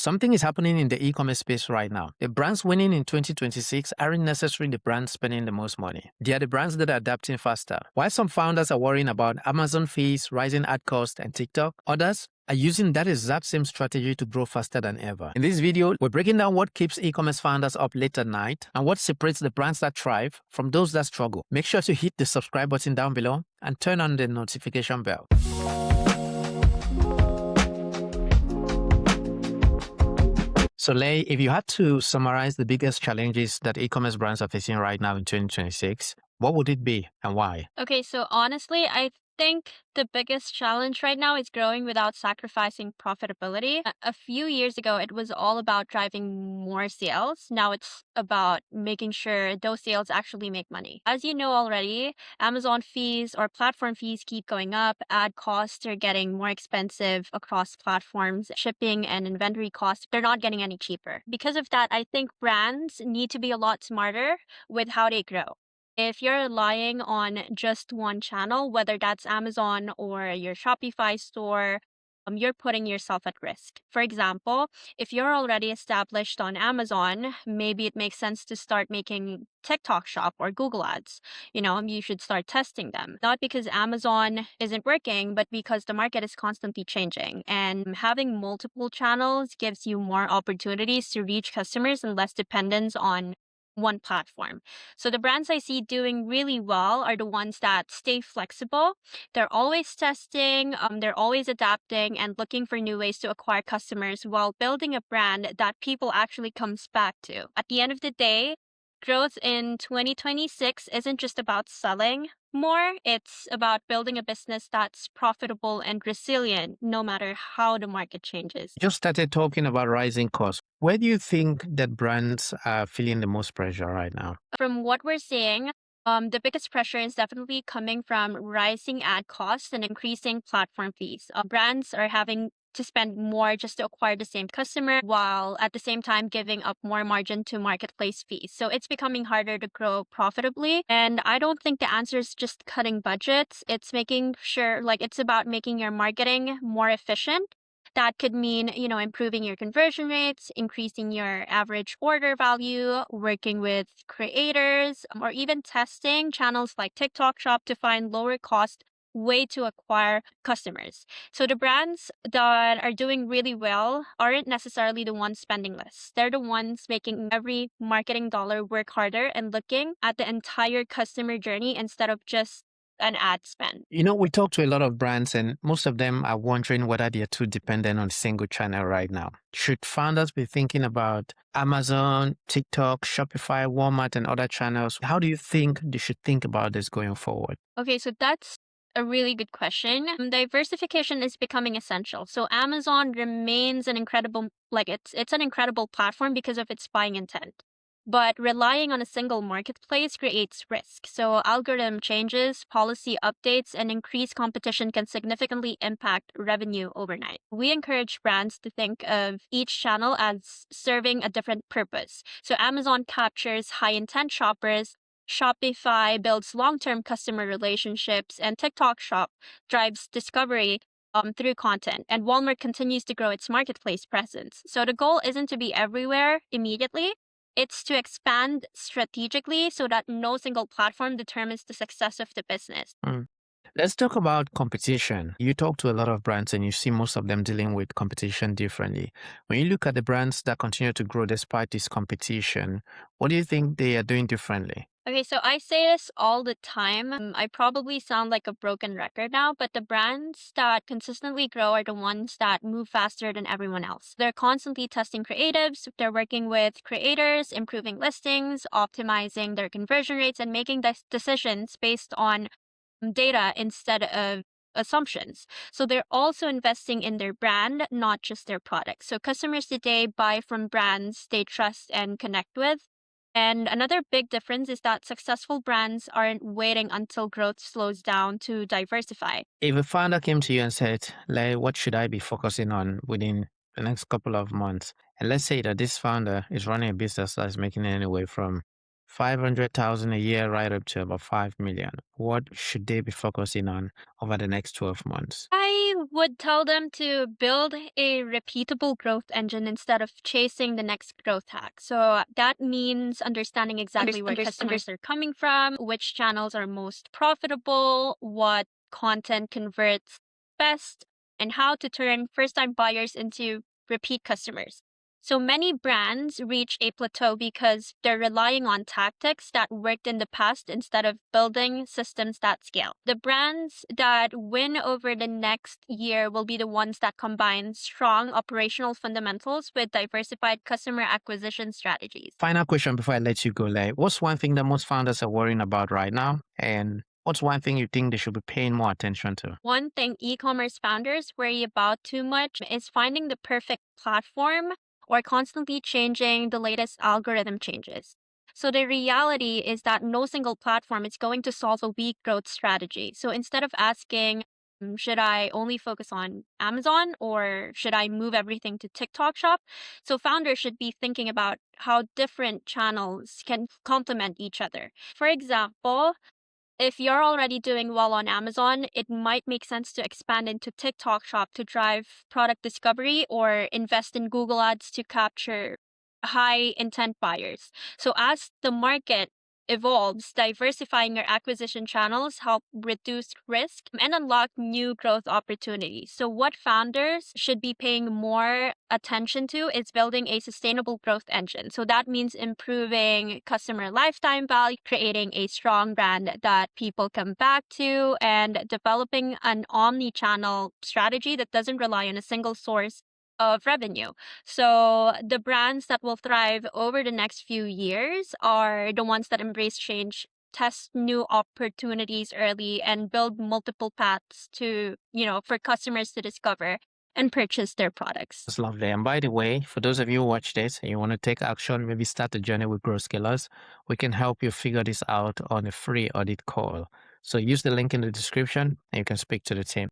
Something is happening in the e-commerce space right now. The brands winning in 2026 aren't necessarily the brands spending the most money. They are the brands that are adapting faster. While some founders are worrying about Amazon fees, rising ad costs, and TikTok, others are using that exact same strategy to grow faster than ever. In this video, we're breaking down what keeps e-commerce founders up late at night and what separates the brands that thrive from those that struggle. Make sure to hit the subscribe button down below and turn on the notification bell. So, Lei, if you had to summarize the biggest challenges that e-commerce brands are facing right now in 2026, what would it be and why? Okay, so honestly, I think the biggest challenge right now is growing without sacrificing profitability. A few years ago, it was all about driving more sales. Now it's about making sure those sales actually make money. As you know already, Amazon fees or platform fees keep going up. Ad costs are getting more expensive across platforms. Shipping and inventory costs, they're not getting any cheaper. Because of that, I think brands need to be a lot smarter with how they grow. If you're relying on just one channel, whether that's Amazon or your Shopify store, you're putting yourself at risk. For example, if you're already established on Amazon, maybe it makes sense to start making TikTok shop or Google ads. You should start testing them. Not because Amazon isn't working, but because the market is constantly changing. And having multiple channels gives you more opportunities to reach customers and less dependence on one platform. So the brands I see doing really well are the ones that stay flexible. They're always testing, they're always adapting and looking for new ways to acquire customers while building a brand that people actually comes back to. At the end of the day, growth in 2026 isn't just about selling more, it's about building a business that's profitable and resilient no matter how the market changes. You just started talking about rising costs. Where do you think that brands are feeling the most pressure right now? From what we're seeing, the biggest pressure is definitely coming from rising ad costs and increasing platform fees. Brands are having to spend more just to acquire the same customer while at the same time giving up more margin to marketplace fees. So it's becoming harder to grow profitably. And I don't think the answer is just cutting budgets. It's making sure, it's about making your marketing more efficient. That could mean, improving your conversion rates, increasing your average order value, working with creators, or even testing channels like TikTok Shop to find lower cost way to acquire customers. So the brands that are doing really well aren't necessarily the ones spending less. They're the ones making every marketing dollar work harder and looking at the entire customer journey instead of just an ad spend. We talk to a lot of brands, and most of them are wondering whether they're too dependent on a single channel right now. Should founders be thinking about Amazon, TikTok, Shopify, Walmart, and other channels? How do you think they should think about this going forward? Okay, so that's a really good question. Diversification is becoming essential. So Amazon remains an incredible, it's an incredible platform because of its buying intent. But relying on a single marketplace creates risk. So algorithm changes, policy updates, and increased competition can significantly impact revenue overnight. We encourage brands to think of each channel as serving a different purpose. So Amazon captures high intent shoppers, Shopify builds long-term customer relationships, and TikTok Shop drives discovery through content. And Walmart continues to grow its marketplace presence. So the goal isn't to be everywhere immediately. It's to expand strategically so that no single platform determines the success of the business. Let's talk about competition. You talk to a lot of brands and you see most of them dealing with competition differently. When you look at the brands that continue to grow despite this competition, what do you think they are doing differently? Okay, so I say this all the time. I probably sound like a broken record now, but the brands that consistently grow are the ones that move faster than everyone else. They're constantly testing creatives, they're working with creators, improving listings, optimizing their conversion rates, and making decisions based on data instead of assumptions. So they're also investing in their brand, not just their product. So customers today buy from brands they trust and connect with. And another big difference is that successful brands aren't waiting until growth slows down to diversify. If a founder came to you and said, "Lei, what should I be focusing on within the next couple of months?" And let's say that this founder is running a business that's making anywhere from 500,000 a year right up to about 5 million. What should they be focusing on over the next 12 months? I would tell them to build a repeatable growth engine instead of chasing the next growth hack. So that means understanding exactly where customers are coming from, which channels are most profitable, what content converts best, and how to turn first time buyers into repeat customers. So many brands reach a plateau because they're relying on tactics that worked in the past instead of building systems that scale. The brands that win over the next year will be the ones that combine strong operational fundamentals with diversified customer acquisition strategies. Final question before I let you go, like, what's one thing that most founders are worrying about right now? And what's one thing you think they should be paying more attention to? One thing e-commerce founders worry about too much is finding the perfect platform or constantly changing the latest algorithm changes. So the reality is that no single platform is going to solve a weak growth strategy. So instead of asking, should I only focus on Amazon or should I move everything to TikTok shop? So founders should be thinking about how different channels can complement each other. For example, if you're already doing well on Amazon, it might make sense to expand into TikTok Shop to drive product discovery or invest in Google Ads to capture high intent buyers. So as the market evolves, diversifying your acquisition channels help reduce risk and unlock new growth opportunities. So what founders should be paying more attention to is building a sustainable growth engine. So that means improving customer lifetime value, creating a strong brand that people come back to, and developing an omni-channel strategy that doesn't rely on a single source of revenue. So the brands that will thrive over the next few years are the ones that embrace change, test new opportunities early, and build multiple paths to, for customers to discover and purchase their products. That's lovely. And by the way, for those of you who watch this and you want to take action, maybe start a journey with Growth Scalers, we can help you figure this out on a free audit call. So use the link in the description and you can speak to the team.